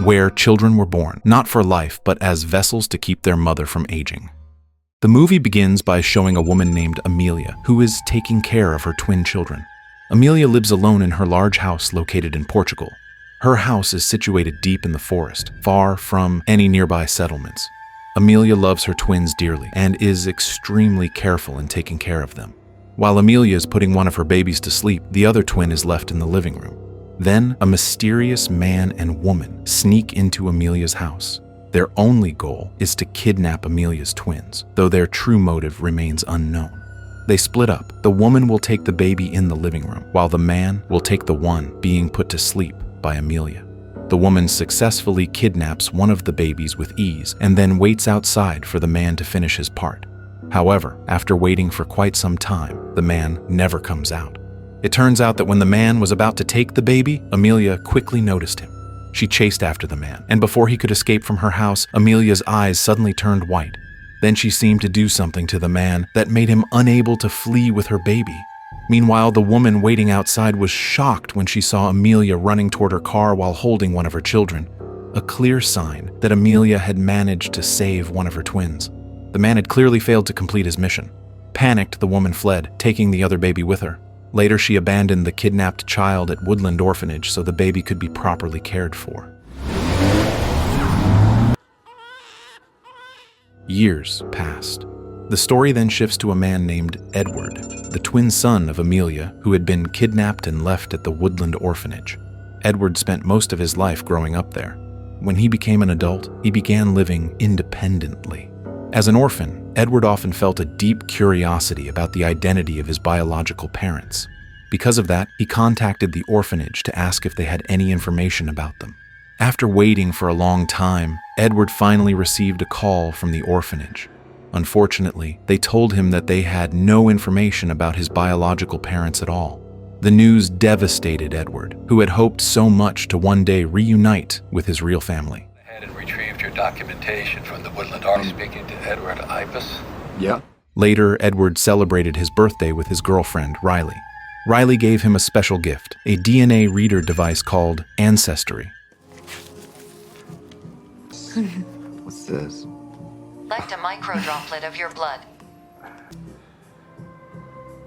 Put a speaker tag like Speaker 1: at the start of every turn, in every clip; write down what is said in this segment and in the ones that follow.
Speaker 1: where children were born, not for life, but as vessels to keep their mother from aging. The movie begins by showing a woman named Amelia, who is taking care of her twin children. Amelia lives alone in her large house located in Portugal. Her house is situated deep in the forest, far from any nearby settlements. Amelia loves her twins dearly and is extremely careful in taking care of them. While Amelia is putting one of her babies to sleep, the other twin is left in the living room. Then, a mysterious man and woman sneak into Amelia's house. Their only goal is to kidnap Amelia's twins, though their true motive remains unknown. They split up. The woman will take the baby in the living room, while the man will take the one being put to sleep by Amelia. The woman successfully kidnaps one of the babies with ease and then waits outside for the man to finish his part. However, after waiting for quite some time, the man never comes out. It turns out that when the man was about to take the baby, Amelia quickly noticed him. She chased after the man, and before he could escape from her house, Amelia's eyes suddenly turned white. Then she seemed to do something to the man that made him unable to flee with her baby. Meanwhile, the woman waiting outside was shocked when she saw Amelia running toward her car while holding one of her children, a clear sign that Amelia had managed to save one of her twins. The man had clearly failed to complete his mission. Panicked, the woman fled, taking the other baby with her. Later, she abandoned the kidnapped child at Woodland Orphanage so the baby could be properly cared for. Years passed. The story then shifts to a man named Edward, the twin son of Amelia, who had been kidnapped and left at the Woodland Orphanage. Edward spent most of his life growing up there. When he became an adult, he began living independently. As an orphan, Edward often felt a deep curiosity about the identity of his biological parents. Because of that, he contacted the orphanage to ask if they had any information about them. After waiting for a long time, Edward finally received a call from the orphanage. Unfortunately, they told him that they had no information about his biological parents at all. The news devastated Edward, who had hoped so much to one day reunite with his real family.
Speaker 2: And retrieved your documentation from the Woodland Army. Speaking to Edward Ibis?
Speaker 3: Yeah.
Speaker 1: Later, Edward celebrated his birthday with his girlfriend, Riley. Riley gave him a special gift, a DNA reader device called Ancestry.
Speaker 3: What's this?
Speaker 4: Collect a microdroplet of your blood.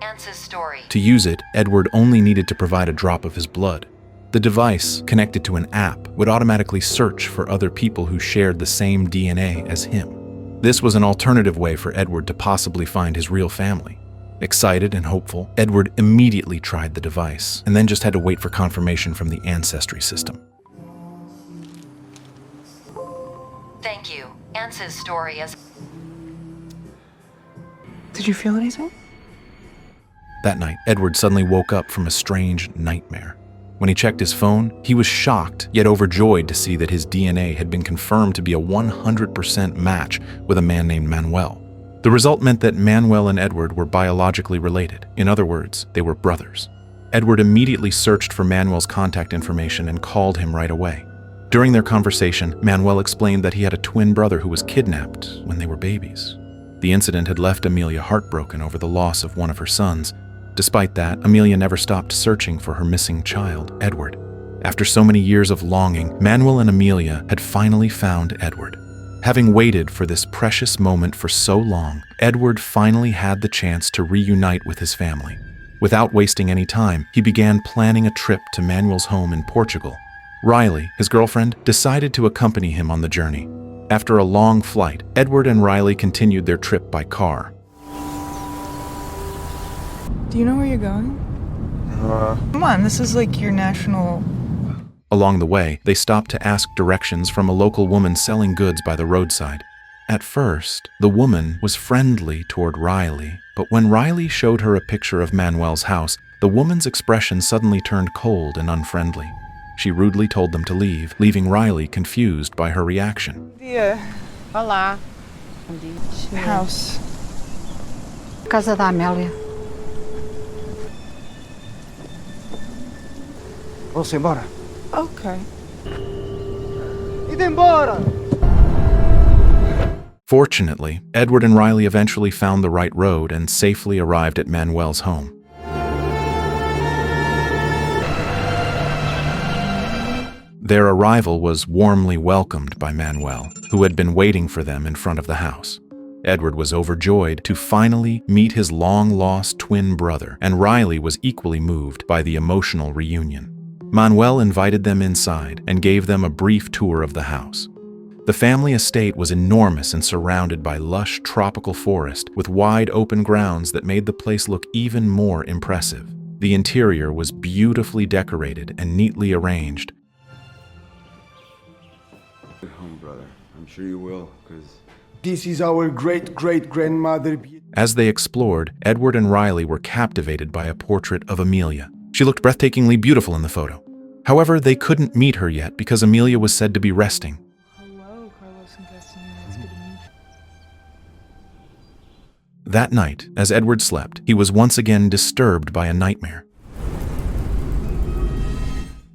Speaker 4: Ance's story.
Speaker 1: To use it, Edward only needed to provide a drop of his blood. The device, connected to an app, would automatically search for other people who shared the same DNA as him. This was an alternative way for Edward to possibly find his real family. Excited and hopeful, Edward immediately tried the device, and then just had to wait for confirmation from the Ancestry system.
Speaker 4: Thank you. Ance's story is...
Speaker 5: Did you feel anything?
Speaker 1: That night, Edward suddenly woke up from a strange nightmare. When he checked his phone, he was shocked, yet overjoyed to see that his DNA had been confirmed to be a 100% match with a man named Manuel. The result meant that Manuel and Edward were biologically related. In other words, they were brothers. Edward immediately searched for Manuel's contact information and called him right away. During their conversation, Manuel explained that he had a twin brother who was kidnapped when they were babies. The incident had left Amelia heartbroken over the loss of one of her sons. Despite that, Amelia never stopped searching for her missing child, Edward. After so many years of longing, Manuel and Amelia had finally found Edward. Having waited for this precious moment for so long, Edward finally had the chance to reunite with his family. Without wasting any time, he began planning a trip to Manuel's home in Portugal. Riley, his girlfriend, decided to accompany him on the journey. After a long flight, Edward and Riley continued their trip by car.
Speaker 5: Do you know where you're going? Come on, this is like your national...
Speaker 1: Along the way, they stopped to ask directions from a local woman selling goods by the roadside. At first, the woman was friendly toward Riley, but when Riley showed her a picture of Manuel's house, the woman's expression suddenly turned cold and unfriendly. She rudely told them to leave, leaving Riley confused by her reaction.
Speaker 6: Olá.
Speaker 5: House.
Speaker 6: Casa da Amélia.
Speaker 3: Vamos embora.
Speaker 5: Okay.
Speaker 3: Ida embora!
Speaker 1: Fortunately, Edward and Riley eventually found the right road and safely arrived at Manuel's home. Their arrival was warmly welcomed by Manuel, who had been waiting for them in front of the house. Edward was overjoyed to finally meet his long-lost twin brother, and Riley was equally moved by the emotional reunion. Manuel invited them inside and gave them a brief tour of the house. The family estate was enormous and surrounded by lush tropical forest with wide open grounds that made the place look even more impressive. The interior was beautifully decorated and neatly arranged.
Speaker 7: Good home, brother. I'm sure you will, because
Speaker 3: This is our great-great-grandmother.
Speaker 1: As they explored, Edward and Riley were captivated by a portrait of Amelia. She looked breathtakingly beautiful in the photo. However, they couldn't meet her yet because Amelia was said to be resting.
Speaker 5: Hello, Carlos and Castanina. It's good to meet you.
Speaker 1: That night, as Edward slept, he was once again disturbed by a nightmare.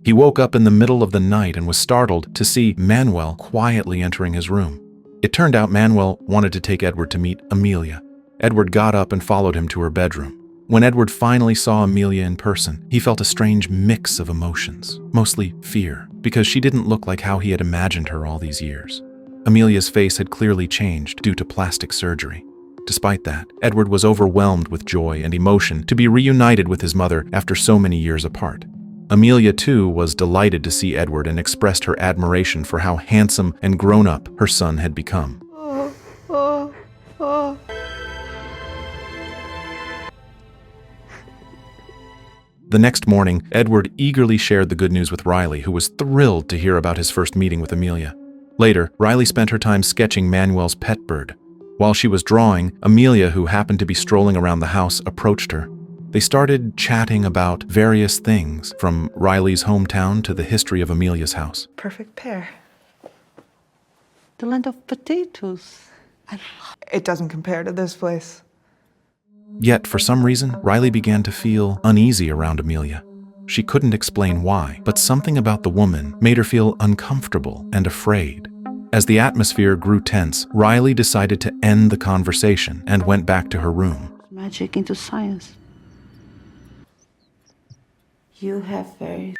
Speaker 1: He woke up in the middle of the night and was startled to see Manuel quietly entering his room. It turned out Manuel wanted to take Edward to meet Amelia. Edward got up and followed him to her bedroom. When Edward finally saw Amelia in person, he felt a strange mix of emotions, mostly fear, because she didn't look like how he had imagined her all these years. Amelia's face had clearly changed due to plastic surgery. Despite that, Edward was overwhelmed with joy and emotion to be reunited with his mother after so many years apart. Amelia, too, was delighted to see Edward and expressed her admiration for how handsome and grown-up her son had become. The next morning, Edward eagerly shared the good news with Riley, who was thrilled to hear about his first meeting with Amelia. Later, Riley spent her time sketching Manuel's pet bird. While she was drawing, Amelia, who happened to be strolling around the house, approached her. They started chatting about various things, from Riley's hometown to the history of Amelia's house.
Speaker 5: Perfect pair.
Speaker 6: The land of potatoes.
Speaker 5: It doesn't compare to this place.
Speaker 1: Yet, for some reason, Riley began to feel uneasy around Amelia. She couldn't explain why, but something about the woman made her feel uncomfortable and afraid. As the atmosphere grew tense, Riley decided to end the conversation and went back to her room.
Speaker 6: Magic into science.
Speaker 8: You have very...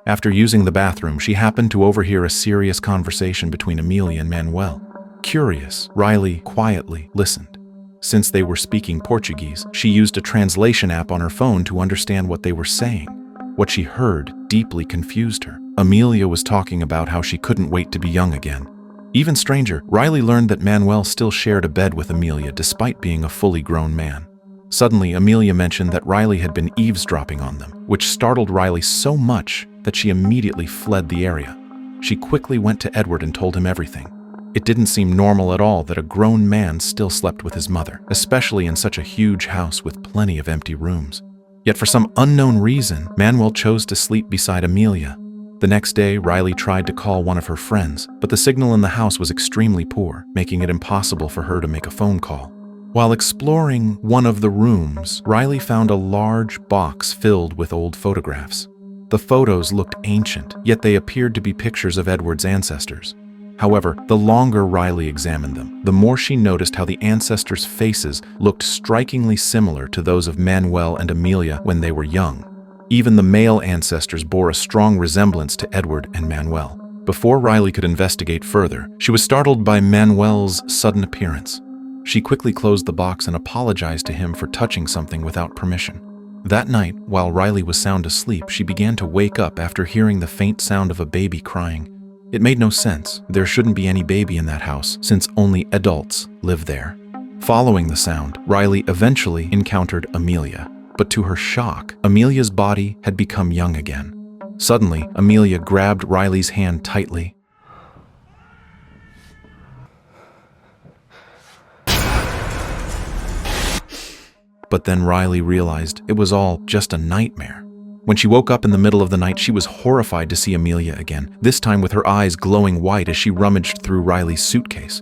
Speaker 1: After using the bathroom, she happened to overhear a serious conversation between Amelia and Manuel. Curious, Riley quietly listened. Since they were speaking Portuguese, she used a translation app on her phone to understand what they were saying. What she heard deeply confused her. Amelia was talking about how she couldn't wait to be young again. Even stranger, Riley learned that Manuel still shared a bed with Amelia despite being a fully grown man. Suddenly, Amelia mentioned that Riley had been eavesdropping on them, which startled Riley so much that she immediately fled the area. She quickly went to Edward and told him everything. It didn't seem normal at all that a grown man still slept with his mother, especially in such a huge house with plenty of empty rooms. Yet for some unknown reason, Manuel chose to sleep beside Amelia. The next day, Riley tried to call one of her friends, but the signal in the house was extremely poor, making it impossible for her to make a phone call. While exploring one of the rooms, Riley found a large box filled with old photographs. The photos looked ancient, yet they appeared to be pictures of Edward's ancestors. However, the longer Riley examined them, the more she noticed how the ancestors' faces looked strikingly similar to those of Manuel and Amelia when they were young. Even the male ancestors bore a strong resemblance to Edward and Manuel. Before Riley could investigate further, she was startled by Manuel's sudden appearance. She quickly closed the box and apologized to him for touching something without permission. That night, while Riley was sound asleep, she began to wake up after hearing the faint sound of a baby crying. It made no sense. There shouldn't be any baby in that house, since only adults live there. Following the sound, Riley eventually encountered Amelia. But to her shock, Amelia's body had become young again. Suddenly, Amelia grabbed Riley's hand tightly. But then Riley realized it was all just a nightmare. When she woke up in the middle of the night, she was horrified to see Amelia again, this time with her eyes glowing white as she rummaged through Riley's suitcase.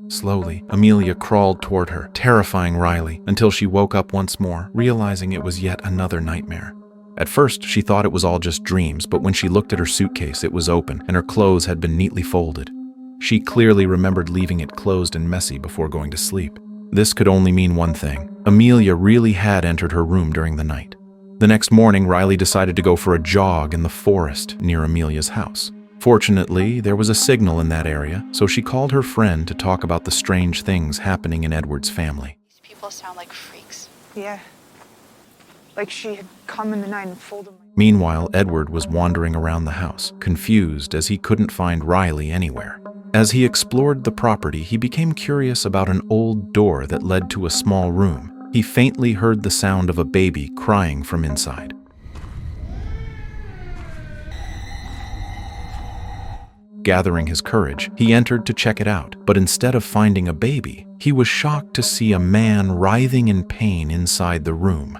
Speaker 1: Slowly, Amelia crawled toward her, terrifying Riley, until she woke up once more, realizing it was yet another nightmare. At first, she thought it was all just dreams, but when she looked at her suitcase, it was open, and her clothes had been neatly folded. She clearly remembered leaving it closed and messy before going to sleep. This could only mean one thing. Amelia really had entered her room during the night. The next morning, Riley decided to go for a jog in the forest near Amelia's house. Fortunately, there was a signal in that area, so she called her friend to talk about the strange things happening in Edward's family.
Speaker 9: These people sound like freaks.
Speaker 5: Yeah. Like she had come in the night and folded my...
Speaker 1: Meanwhile, Edward was wandering around the house, confused as he couldn't find Riley anywhere. As he explored the property, he became curious about an old door that led to a small room. He faintly heard the sound of a baby crying from inside. Gathering his courage, he entered to check it out, but instead of finding a baby, he was shocked to see a man writhing in pain inside the room.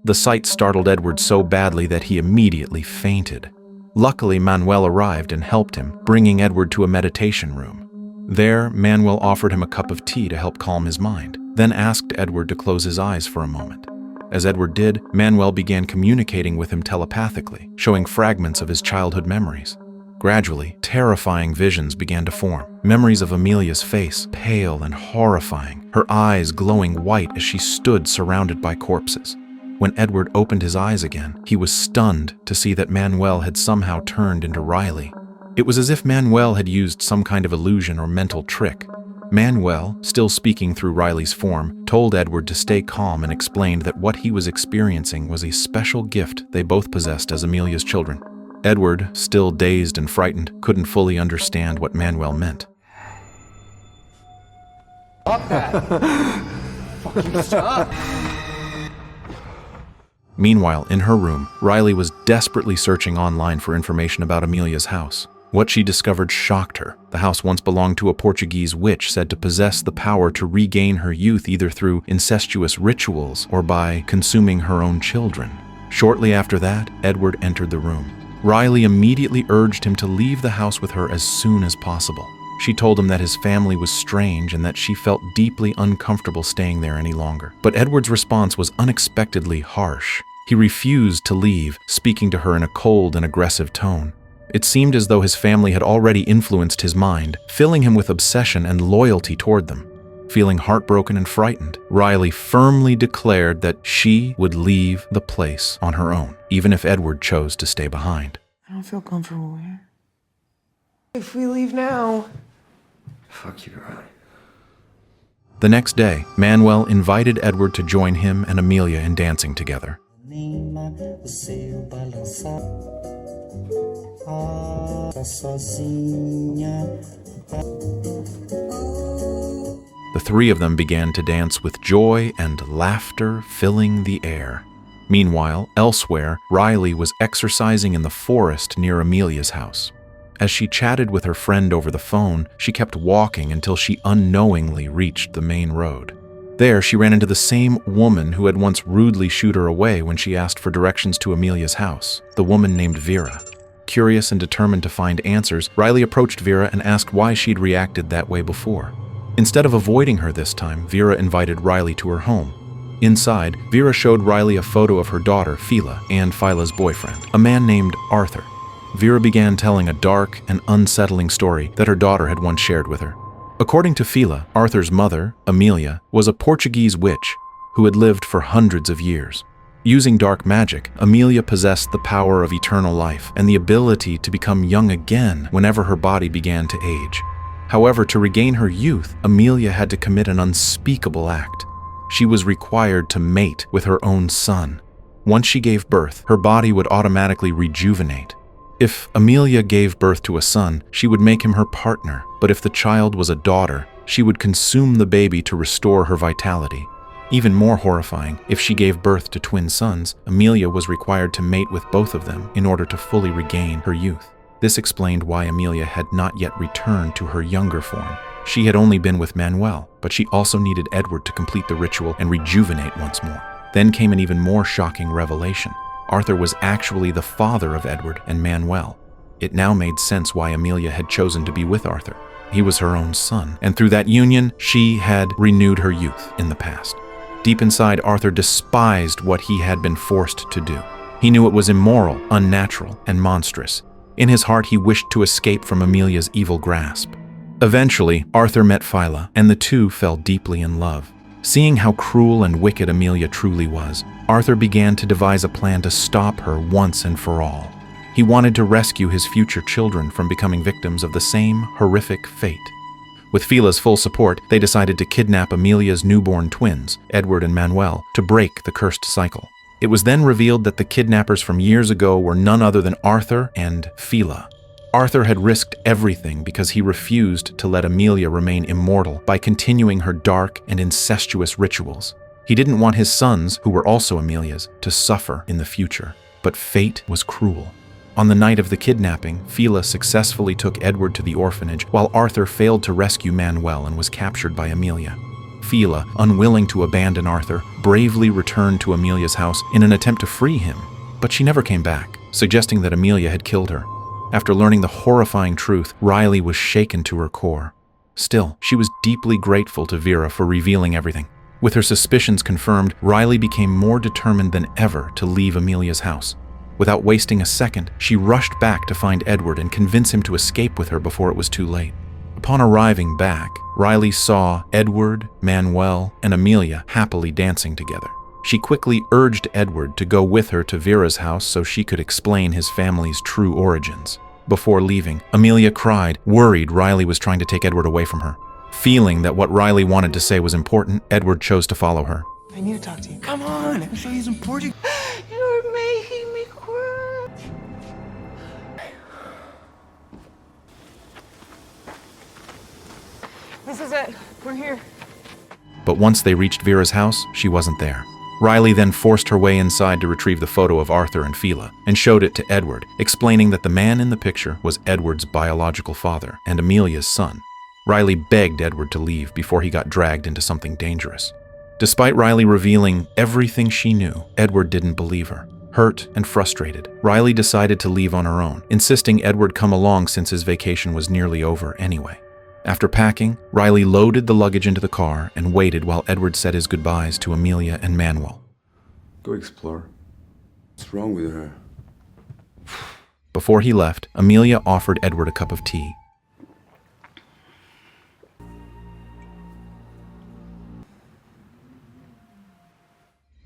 Speaker 1: The sight startled Edward so badly that he immediately fainted. Luckily, Manuel arrived and helped him, bringing Edward to a meditation room. There, Manuel offered him a cup of tea to help calm his mind, then asked Edward to close his eyes for a moment. As Edward did, Manuel began communicating with him telepathically, showing fragments of his childhood memories. Gradually, terrifying visions began to form. Memories of Amelia's face, pale and horrifying, her eyes glowing white as she stood surrounded by corpses. When Edward opened his eyes again, he was stunned to see that Manuel had somehow turned into Riley. It was as if Manuel had used some kind of illusion or mental trick. Manuel, still speaking through Riley's form, told Edward to stay calm and explained that what he was experiencing was a special gift they both possessed as Amelia's children. Edward, still dazed and frightened, couldn't fully understand what Manuel meant.
Speaker 2: Stop that! Fucking stop!
Speaker 1: Meanwhile, in her room, Riley was desperately searching online for information about Amelia's house. What she discovered shocked her. The house once belonged to a Portuguese witch said to possess the power to regain her youth either through incestuous rituals or by consuming her own children. Shortly after that, Edward entered the room. Riley immediately urged him to leave the house with her as soon as possible. She told him that his family was strange and that she felt deeply uncomfortable staying there any longer. But Edward's response was unexpectedly harsh. He refused to leave, speaking to her in a cold and aggressive tone. It seemed as though his family had already influenced his mind, filling him with obsession and loyalty toward them. Feeling heartbroken and frightened, Riley firmly declared that she would leave the place on her own, even if Edward chose to stay behind.
Speaker 5: I don't feel comfortable here. If we leave now...
Speaker 7: Fuck you, Riley.
Speaker 1: The next day, Manuel invited Edward to join him and Amelia in dancing together. The three of them began to dance with joy and laughter filling the air. Meanwhile, elsewhere, Riley was exercising in the forest near Amelia's house. As she chatted with her friend over the phone, she kept walking until she unknowingly reached the main road. There, she ran into the same woman who had once rudely shooed her away when she asked for directions to Amelia's house, the woman named Vera. Curious and determined to find answers, Riley approached Vera and asked why she'd reacted that way before. Instead of avoiding her this time, Vera invited Riley to her home. Inside, Vera showed Riley a photo of her daughter, Fila, and Fila's boyfriend, a man named Arthur. Vera began telling a dark and unsettling story that her daughter had once shared with her. According to Fila, Arthur's mother, Amelia, was a Portuguese witch who had lived for hundreds of years. Using dark magic, Amelia possessed the power of eternal life and the ability to become young again whenever her body began to age. However, to regain her youth, Amelia had to commit an unspeakable act. She was required to mate with her own son. Once she gave birth, her body would automatically rejuvenate. If Amelia gave birth to a son, she would make him her partner, but if the child was a daughter, she would consume the baby to restore her vitality. Even more horrifying, if she gave birth to twin sons, Amelia was required to mate with both of them in order to fully regain her youth. This explained why Amelia had not yet returned to her younger form. She had only been with Manuel, but she also needed Edward to complete the ritual and rejuvenate once more. Then came an even more shocking revelation. Arthur was actually the father of Edward and Manuel. It now made sense why Amelia had chosen to be with Arthur. He was her own son, and through that union, she had renewed her youth in the past. Deep inside, Arthur despised what he had been forced to do. He knew it was immoral, unnatural, and monstrous. In his heart, he wished to escape from Amelia's evil grasp. Eventually, Arthur met Phyla, and the two fell deeply in love. Seeing how cruel and wicked Amelia truly was, Arthur began to devise a plan to stop her once and for all. He wanted to rescue his future children from becoming victims of the same horrific fate. With Phyla's full support, they decided to kidnap Amelia's newborn twins, Edward and Manuel, to break the cursed cycle. It was then revealed that the kidnappers from years ago were none other than Arthur and Phyla. Arthur had risked everything because he refused to let Amelia remain immortal by continuing her dark and incestuous rituals. He didn't want his sons, who were also Amelia's, to suffer in the future. But fate was cruel. On the night of the kidnapping, Phyla successfully took Edward to the orphanage, while Arthur failed to rescue Manuel and was captured by Amelia. Phyla, unwilling to abandon Arthur, bravely returned to Amelia's house in an attempt to free him, but she never came back, suggesting that Amelia had killed her. After learning the horrifying truth, Riley was shaken to her core. Still, she was deeply grateful to Vera for revealing everything. With her suspicions confirmed, Riley became more determined than ever to leave Amelia's house. Without wasting a second, she rushed back to find Edward and convince him to escape with her before it was too late. Upon arriving back, Riley saw Edward, Manuel, and Amelia happily dancing together. She quickly urged Edward to go with her to Vera's house so she could explain his family's true origins. Before leaving, Amelia cried, worried Riley was trying to take Edward away from her. Feeling that what Riley wanted to say was important, Edward chose to follow her.
Speaker 5: I need to talk to you.
Speaker 3: Come on, I'm sure he's in Portugal.
Speaker 8: You're making me cry.
Speaker 5: This is it. We're here.
Speaker 1: But once they reached Vera's house, she wasn't there. Riley then forced her way inside to retrieve the photo of Arthur and Phyla and showed it to Edward, explaining that the man in the picture was Edward's biological father and Amelia's son. Riley begged Edward to leave before he got dragged into something dangerous. Despite Riley revealing everything she knew, Edward didn't believe her. Hurt and frustrated, Riley decided to leave on her own, insisting Edward come along since his vacation was nearly over anyway. After packing, Riley loaded the luggage into the car and waited while Edward said his goodbyes to Amelia and Manuel.
Speaker 7: Go explore. What's wrong with her?
Speaker 1: Before he left, Amelia offered Edward a cup of tea.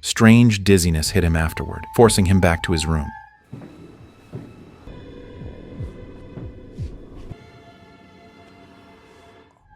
Speaker 1: Strange dizziness hit him afterward, forcing him back to his room.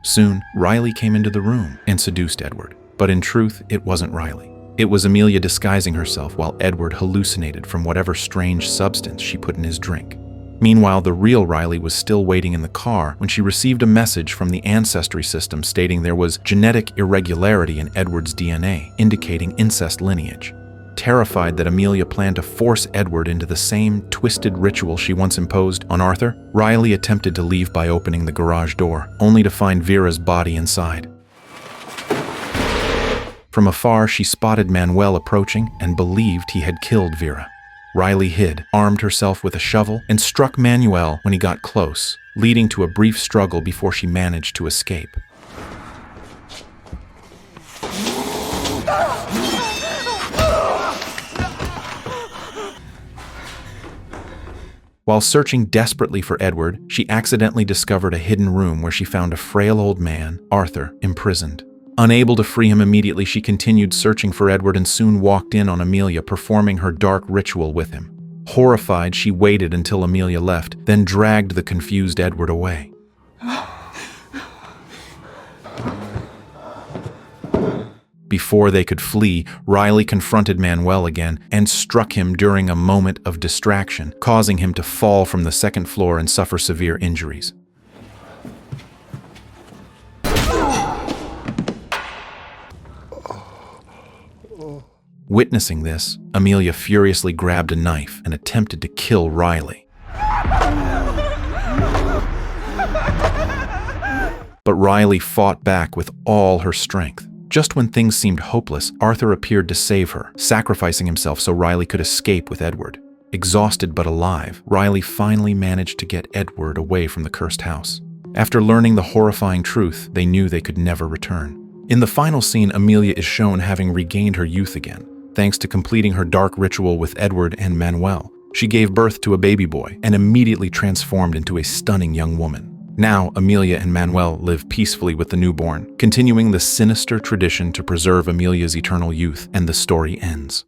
Speaker 1: Soon, Riley came into the room and seduced Edward. But in truth, it wasn't Riley. It was Amelia disguising herself while Edward hallucinated from whatever strange substance she put in his drink. Meanwhile, the real Riley was still waiting in the car when she received a message from the ancestry system stating there was genetic irregularity in Edward's DNA, indicating incest lineage. Terrified that Amelia planned to force Edward into the same twisted ritual she once imposed on Arthur, Riley attempted to leave by opening the garage door, only to find Vera's body inside. From afar, she spotted Manuel approaching and believed he had killed Vera. Riley hid, armed herself with a shovel, and struck Manuel when he got close, leading to a brief struggle before she managed to escape. While searching desperately for Edward, she accidentally discovered a hidden room where she found a frail old man, Arthur, imprisoned. Unable to free him immediately, she continued searching for Edward and soon walked in on Amelia performing her dark ritual with him. Horrified, she waited until Amelia left, then dragged the confused Edward away. Before they could flee, Riley confronted Manuel again and struck him during a moment of distraction, causing him to fall from the second floor and suffer severe injuries. Witnessing this, Amelia furiously grabbed a knife and attempted to kill Riley. But Riley fought back with all her strength. Just when things seemed hopeless, Arthur appeared to save her, sacrificing himself so Riley could escape with Edward. Exhausted but alive, Riley finally managed to get Edward away from the cursed house. After learning the horrifying truth, they knew they could never return. In the final scene, Amelia is shown having regained her youth again, thanks to completing her dark ritual with Edward and Manuel. She gave birth to a baby boy and immediately transformed into a stunning young woman. Now, Amelia and Manuel live peacefully with the newborn, continuing the sinister tradition to preserve Amelia's eternal youth, and the story ends.